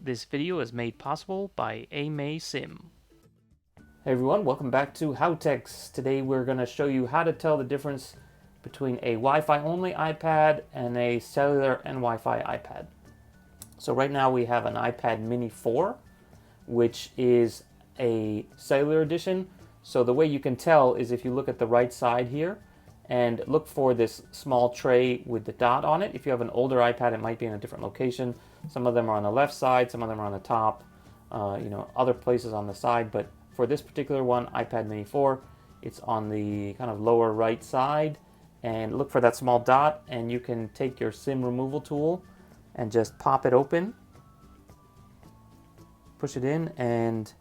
This video is made possible by Sim. Hey everyone, welcome back to HowTechs. Today we're going to show you how to tell the difference between a Wi-Fi only iPad and a cellular and Wi-Fi iPad. So right now we have an iPad mini 4, which is a cellular edition. So the way you can tell is if you look at the right side here and look for this small tray with the dot on it. If you have an older iPad, it might be in a different location. Some of them are on the left side, some of them are on the top, other places on the side. But for this particular one, iPad mini 4, it's on the kind of lower right side. And look for that small dot, and you can take your SIM removal tool and just pop it open. Push it in and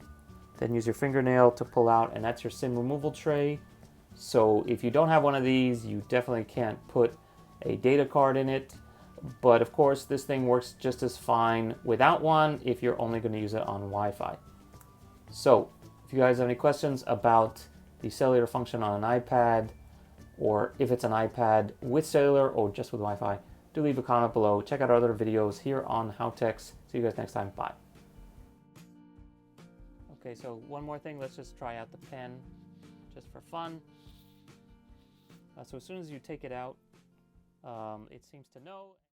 then use your fingernail to pull out, and that's your SIM removal tray. So if you don't have one of these, you definitely can't put a data card in it. But of course, this thing works just as fine without one if you're only going to use it on Wi-Fi. So if you guys have any questions about the cellular function on an iPad, or if it's an iPad with cellular or just with Wi-Fi, do leave a comment below. Check out our other videos here on HowTechs. See you guys next time. Bye. Okay, so one more thing. Let's just try out the pen just for fun. So as soon as you take it out, it seems to know.